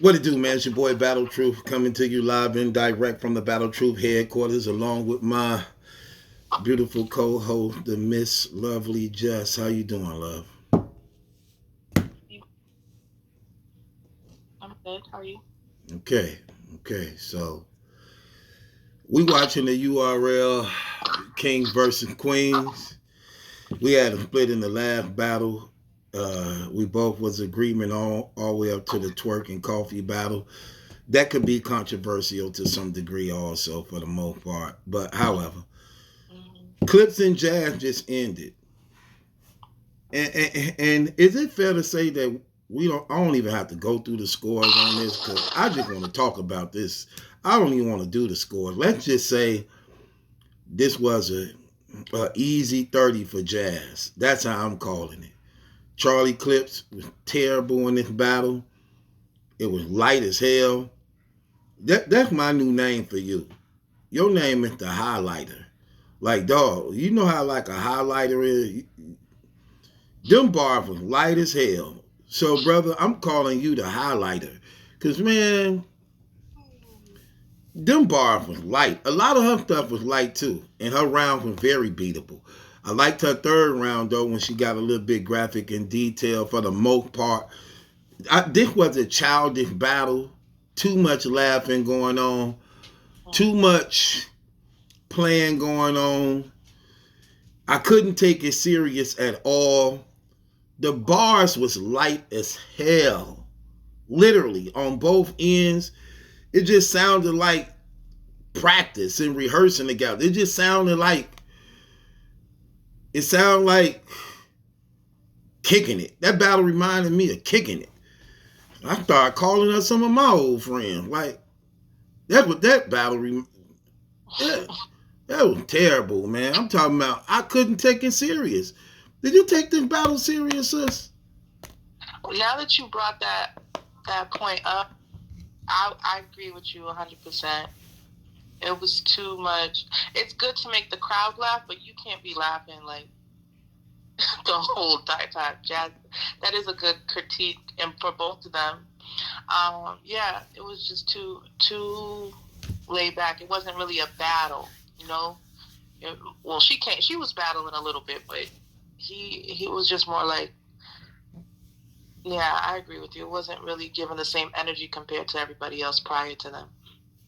What it do, man? It's your boy Battle Truth coming to you live and direct from the Battle Truth headquarters, along with my beautiful co-host, the Miss Lovely Jess. How you doing, love? I'm good. How are you? Okay, okay. So we watching the URL Kings versus Queens. We had a split in the last battle. We both was agreement all the way up to the twerk and coffee battle. That could be controversial to some degree, also for the most part. But however, Mm, Clips and Jazz just ended. And is it fair to say that we don't? I don't even have to go through the scores on this because I just want to talk about this. I don't even want to do the scores. Let's just say this was a easy 30 for Jazz. That's how I'm calling it. Charlie Clips was terrible in this battle. It was light as hell. That's my new name for you. Your name is the highlighter. Like, dog, you know how like a highlighter is? Them bars was light as hell. So, brother, I'm calling you the highlighter. Because, man, them bars was light. A lot of her stuff was light, too. And her round was very beatable. I liked her third round, though, when she got a little bit graphic and detail for the most part. This was a childish battle. Too much laughing going on. Too mm, much playing going on. I couldn't take it serious at all. The bars was light as hell. Literally on both ends. It just sounded like practice and rehearsing together. It just sounded like kicking it. That battle reminded me of kicking it. I started calling up some of my old friends. Like that's what that battle that, that was terrible, man. I'm talking about I couldn't take it serious. Did you take this battle serious, sis? Well, now that you brought that point up, I agree with you 100%. It was too much. It's good to make the crowd laugh, but you can't be laughing like the whole time. Jazz, that is a good critique, and for both of them, yeah, it was just too laid back. It wasn't really a battle, you know. Well, she can't. She was battling a little bit, but he was just more like, yeah, I agree with you. It wasn't really given the same energy compared to everybody else prior to them.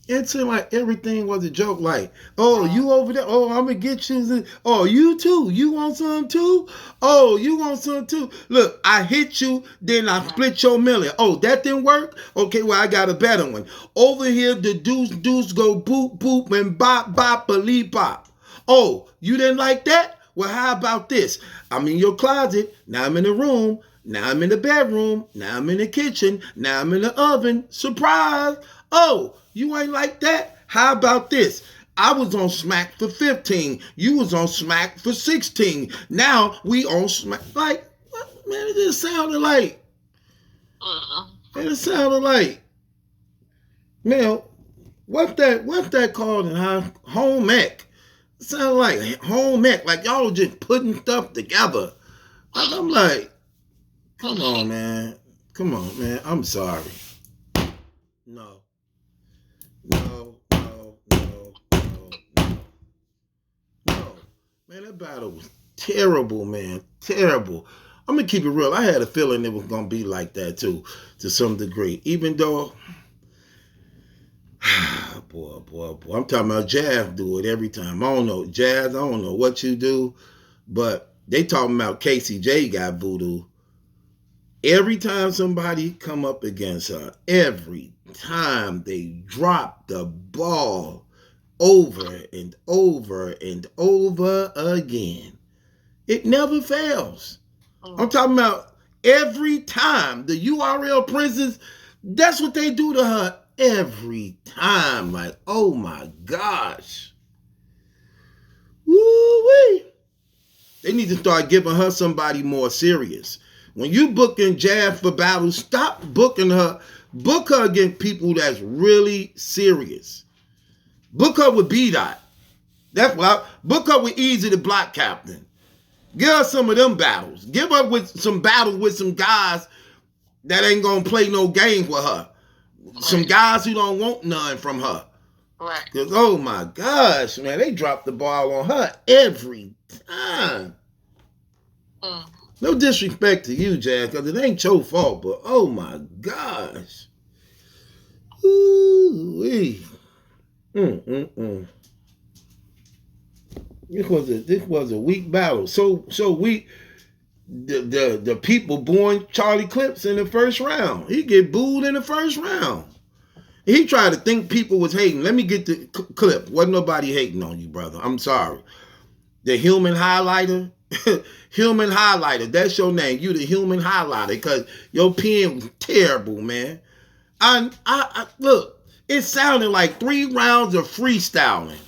It seemed like everything was a joke. Like, oh, Mm, you over there? Oh, I'm gonna get you. Oh, you too? You want some too? Oh, you want some too? Look, I hit you, then I mm, split your million. Oh, that didn't work. Okay, well I got a better one. Over here, the deuce go boop boop and bop bop believe bop. Oh, you didn't like that? Well, how about this? I'm in your closet. Now I'm in the room. Now I'm in the bedroom. Now I'm in the kitchen. Now I'm in the oven. Surprise! Oh, you ain't like that? How about this? I was on Smack for 15. You was on Smack for 16. Now we on Smack. Like, what? Man, it just sounded like, mm. man, it sounded like, man, what's that called in home ec? It sounded like home ec. Like y'all just putting stuff together. Like, I'm like, come on, man. Come on, man. I'm sorry. No, no. No, man, that battle was terrible, man. Terrible. I'm gonna keep it real. I had a feeling it was gonna be like that too, to some degree. Even though, boy, I'm talking about Jazz do it every time. I don't know, Jazz. I don't know what you do, but they talking about KCJ got voodoo. Every time somebody come up against her, every time they drop the ball over and over and over again. It never fails. I'm Mm. talking about every time the URL prisons, that's what they do to her every time. Like, oh my gosh. Woo-wee. They need to start giving her somebody more serious. When you booking Jazz for battles, stop booking her. Book her against people that's really serious. Book her with B Dot. That's what book her with Easy the Block Captain. Give her some of them battles. Give her with some battles with some guys that ain't gonna play no games with her. some guys who don't want none from her. Right. Because, oh my gosh, man, they drop the ball on her every time. No disrespect to you, Jazz, because it ain't your fault, but oh my gosh. Ooh-wee. This was a weak battle. So we the people booing Charlie Clips in the first round. He get booed in the first round. He tried to think people was hating. Let me get the clip. Wasn't nobody hating on you, brother. I'm sorry. The human highlighter. Human highlighter. That's your name. You the human highlighter because your pen was terrible, man. I look, it sounded like 3 rounds of freestyling.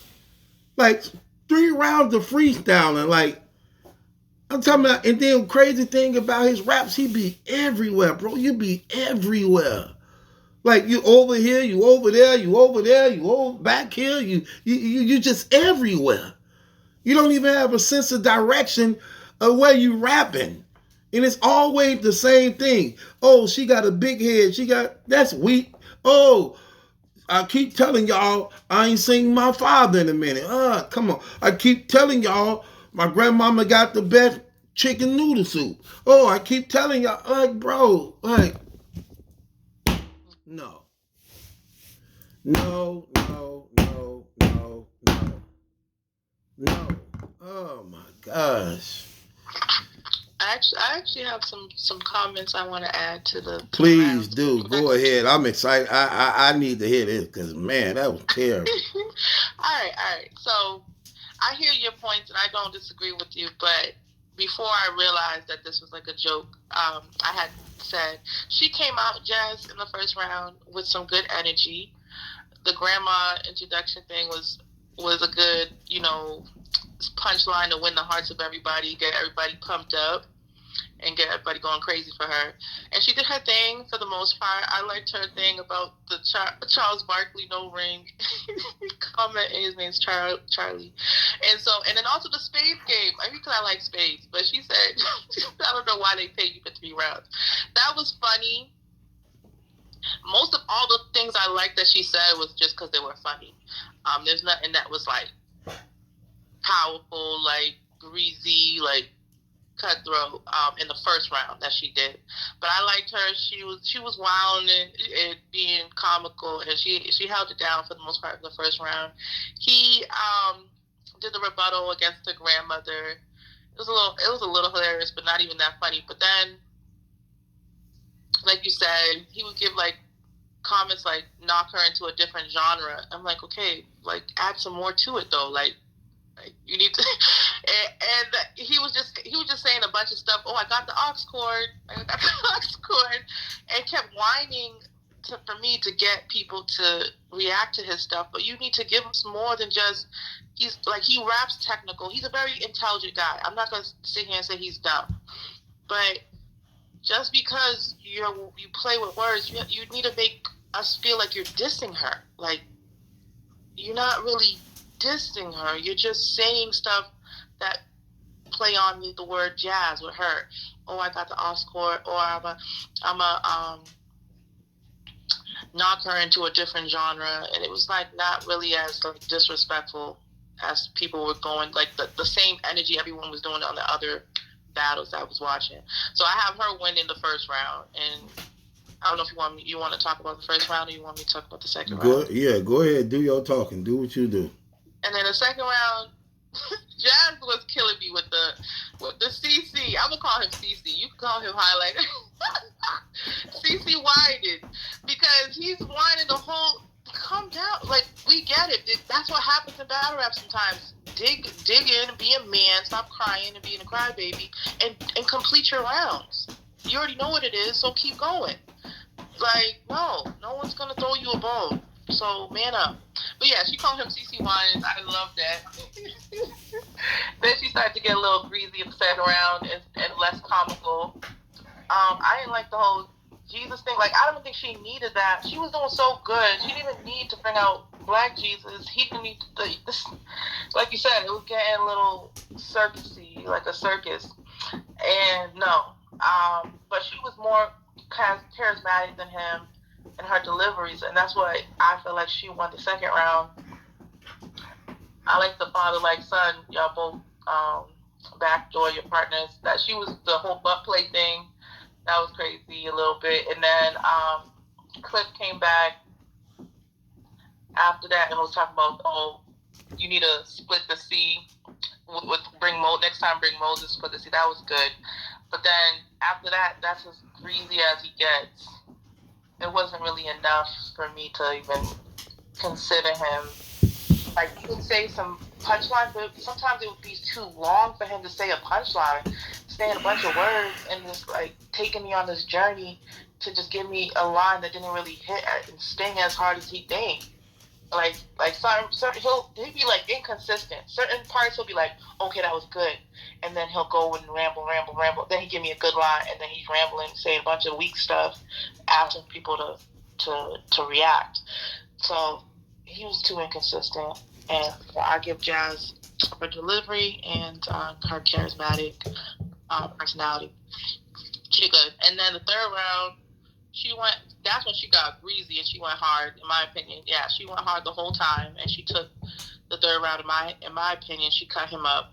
Like 3 rounds of freestyling. Like, I'm talking about, and then crazy thing about his raps, he be everywhere, bro. You be everywhere. Like you over here, you over there, you over there, you over back here, you just everywhere. You don't even have a sense of direction of where you rapping. And it's always the same thing. Oh, she got a big head. That's weak. Oh, I keep telling y'all I ain't seen my father in a minute. Come on. I keep telling y'all my grandmama got the best chicken noodle soup. Oh, I keep telling y'all, like, bro, like, no. Oh my gosh. I actually have some comments I want to add to the. Please do. Go ahead. I'm excited. I need to hear this because, man, that was terrible. All right. So I hear your points and I don't disagree with you, but before I realized that this was like a joke, I had said she came out, Jazz, in the first round with some good energy. The grandma introduction thing was a good, punchline to win the hearts of everybody, get everybody pumped up, and get everybody going crazy for her. And she did her thing for the most part. I liked her thing about the Charles Barkley no ring comment. His name's Charlie. And then also the spades game. I mean, because I like spades, but she said, I don't know why they paid you for 3 rounds. That was funny. Most of all the things I liked that she said was just because they were funny. There's nothing that was like powerful, like greasy, like cutthroat in the first round that she did. But I liked her. She was wild and being comical, and she held it down for the most part in the first round. He did the rebuttal against the grandmother. It was a little hilarious, but not even that funny. But then, like you said, he would give like comments like knock her into a different genre. I'm like, okay, like add some more to it though. Like you need to. And he was just saying a bunch of stuff. Oh, I got the aux cord, and kept whining for me to get people to react to his stuff. But you need to give him some more than just. He raps technical. He's a very intelligent guy. I'm not gonna sit here and say he's dumb, but just because you play with words, you need to make us feel like you're dissing her. Like, you're not really dissing her. You're just saying stuff that play on the word jazz with her. Oh, I got the aux cord, or I'm a knock her into a different genre. And it was like not really as like disrespectful as people were going, like the same energy everyone was doing on the other battles I was watching. So I have her win in the first round, and I don't know if you want to talk about the first round or you want me to talk about the second round. Yeah, go ahead, do your talking, do what you do. And then the second round, Jazz was killing me with the CC. I'm gonna call him CC. You can call him highlighter. CC whining because he's whining the whole. Calm down. Like, we get it. That's what happens in battle rap sometimes. Dig in, be a man, stop crying and being a crybaby, and complete your rounds. You already know what it is, so keep going. Like, no one's gonna throw you a bone. So man up. But yeah, she called him CC Wines. I love that. Then she started to get a little greasy in the second round and less comical. I didn't like the whole Jesus thing. Like, I don't think she needed that. She was doing so good. She didn't even need to bring out Black Jesus. He didn't need this. Like you said, it was getting a little circusy, like a circus. And no. But she was more charismatic than him. in her deliveries, and that's why I feel like she won the second round. I like the father like son. Y'all both backdoor your partners. That she was the whole butt play thing. That was crazy a little bit, and then Cliff came back after that and was talking about, oh, you need to split the sea. Next time bring Moses for the sea. That was good, but then after that, that's as greasy as he gets. It wasn't really enough for me to even consider him. Like, he would say some punchlines, but sometimes it would be too long for him to say a punchline, saying a bunch of words and just like taking me on this journey to just give me a line that didn't really hit and sting as hard as he think. Like certain he'll be like inconsistent. Certain parts he'll be like, okay, that was good, and then he'll go and ramble. Then he give me a good line, and then he's rambling, saying a bunch of weak stuff, asking people to react. So he was too inconsistent, and I give Jazz her delivery and her charismatic personality. She good. And then the third round, that's when she got greasy and she went hard, in my opinion. Yeah, she went hard the whole time, and she took the third round, in my opinion, she cut him up.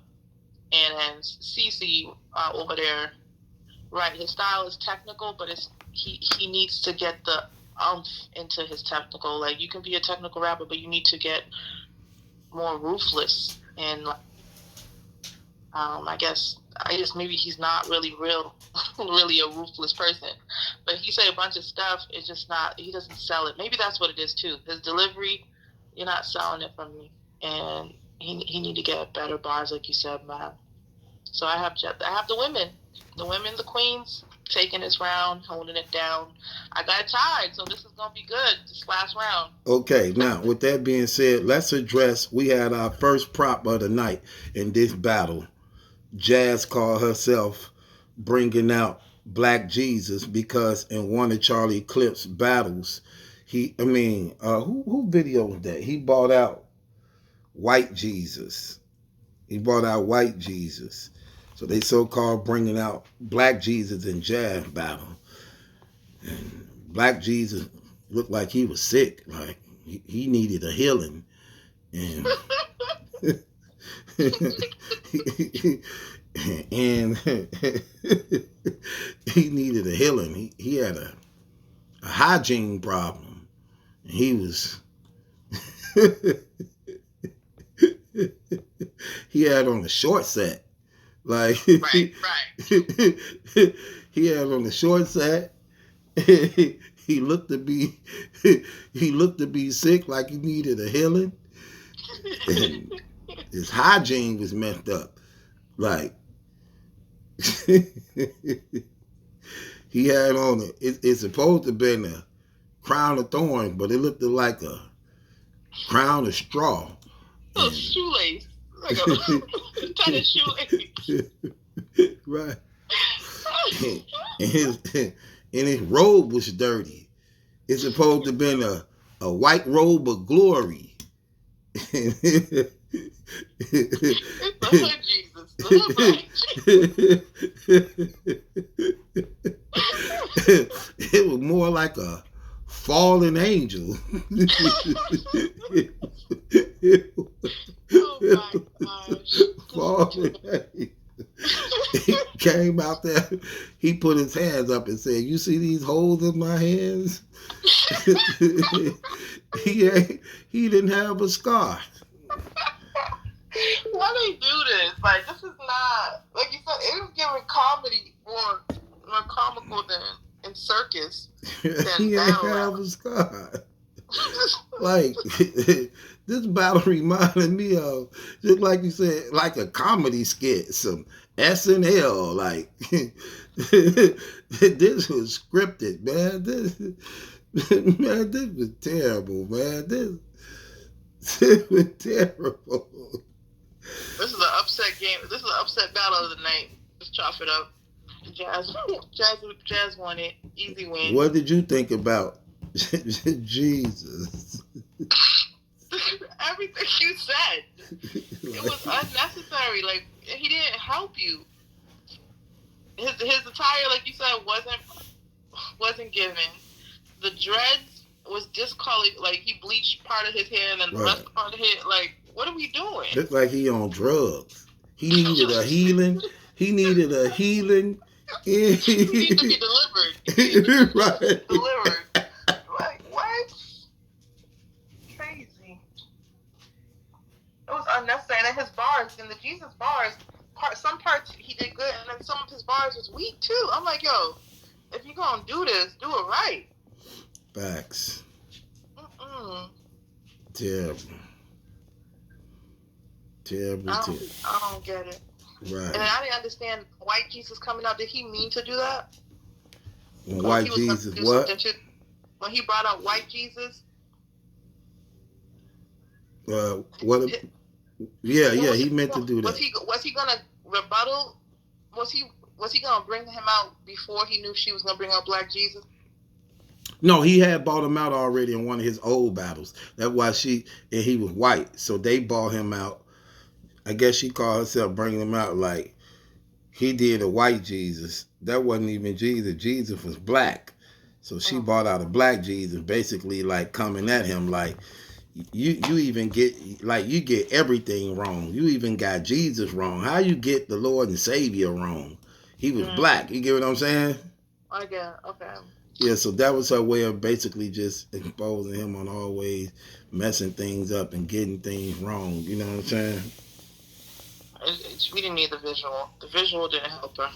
And then Cece over there, right, his style is technical, but he needs to get the umph into his technical. Like, you can be a technical rapper, but you need to get more ruthless. And I guess maybe he's not really really a ruthless person. But he say a bunch of stuff. It's just not. He doesn't sell it. Maybe that's what it is too. His delivery, you're not selling it for me. And he need to get better bars, like you said, man. So I have the women, the queens, taking this round, holding it down. I got tied, so this is gonna be good. This last round. Okay, now with that being said, let's address. We had our first prop of the night in this battle. Jazz called herself bringing out Black Jesus because in one of Charlie Clip's battles, who videoed that? He bought out White Jesus. So they so-called bringing out Black Jesus in Jazz battle. And Black Jesus looked like he was sick. Like he needed a healing. And and he needed a healing. He had a hygiene problem. And he was he had on a short set. Like right. He had on a short set. He looked to be sick, like he needed a healing. And his hygiene was messed up. Like he had on it's supposed to have been a crown of thorns, but it looked like a crown of straw. A shoelace. Like a tennis shoelace. Right. And his robe was dirty. It's supposed to have been a white robe of glory. The hood Jesus. The hood It was more like a fallen angel. Oh my gosh. Fallen angel. He came out there, he put his hands up and said, "You see these holes in my hands?" He didn't have a scar. Why they do this? Like, this is not, like you said, it was giving comedy more comical than in circus. He didn't have a scar. Like, this battle reminded me of, just like you said, like a comedy skit, some SNL. Like, this was scripted, man. This was terrible, man. This was terrible. This is an upset game. This is an upset battle of the night. Let's chop it up. Jazz won it. Easy win. What did you think about Jesus? Everything you said. It was unnecessary. Like, he didn't help you. His attire, like you said, wasn't given. the dreads was discolored. Like he bleached part of his hair and then the rest part of it. Like, what are we doing? Looks like he on drugs. He needed a healing. He needed a healing. He needs to be delivered. Right. Delivered. Like, what? Crazy. It was unnecessary. And his bars, in the Jesus bars, some parts he did good, and then some of his bars was weak too. I'm like, yo, if you're gonna do this, do it right. Facts. Mm-mm. Terrible. I don't get it. Right. And I didn't understand white Jesus coming out. Did he mean to do that? When white Jesus what? When he brought out white Jesus. What? Yeah, he meant to do that. Was he gonna rebuttal? Was he gonna bring him out before he knew she was gonna bring out black Jesus? No, he had bought him out already in one of his old battles. That's why he was white, so they bought him out. I guess she called herself bringing him out like he did a white Jesus. That wasn't even Jesus. Jesus was black. So she bought out a black Jesus, basically like coming at him like, you even get, like, you get everything wrong. You even got Jesus wrong. How you get the Lord and Savior wrong? He was black. You get what I'm saying? I get it. Okay. Yeah, so that was her way of basically just exposing him on always messing things up and getting things wrong. You know what I'm saying? We didn't need the visual. The visual didn't help her.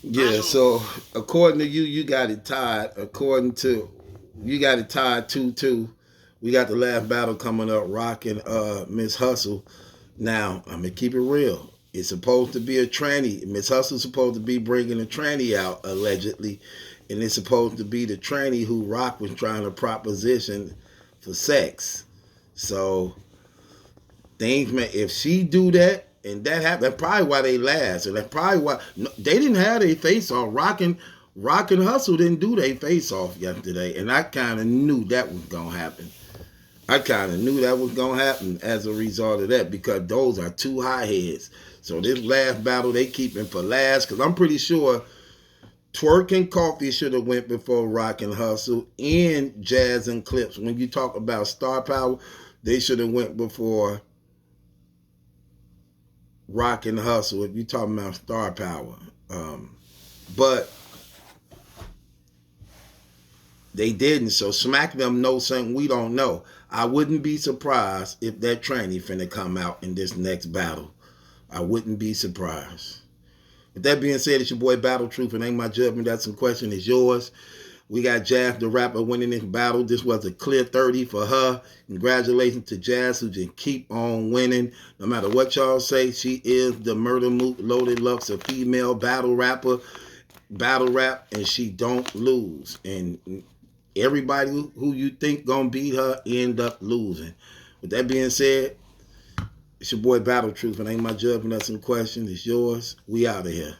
Yeah, so according to you, you got it tied. You got it tied 2-2. We got the last battle coming up, Rock and Miss Hustle. Now, I'm going to keep it real. It's supposed to be a tranny. Miss Hustle's supposed to be bringing a tranny out, allegedly. And it's supposed to be the tranny who Rock was trying to proposition for sex. So, if she do that, and that happened, that's probably why they last. And that's probably why they didn't have their face off. Rock and Hustle didn't do their face off yesterday. And I kind of knew that was going to happen. As a result of that, because those are two high heads. So this last battle they keeping for last, because I'm pretty sure Twerk and Coffee should have went before Rock and Hustle, and Jazz and Clips. When you talk about star power, they should have went before Rock and Hustle if you're talking about star power. But they didn't, so Smack them know something we don't know. I wouldn't be surprised if that tranny finna come out in this next battle. I wouldn't be surprised. With that being said, it's your boy Battle Truth, and ain't my judgment. That's some question is yours. We got Jazz the rapper winning this battle. This was a clear 30 for her. Congratulations to Jazz, who just keep on winning. No matter what y'all say, she is the Murder Mook Loaded Lux, a female battle rapper, battle rap, and she don't lose. And everybody who you think gonna beat her end up losing. With that being said, it's your boy Battle Truth, and ain't my judgment. That's some question. It's yours. We out of here.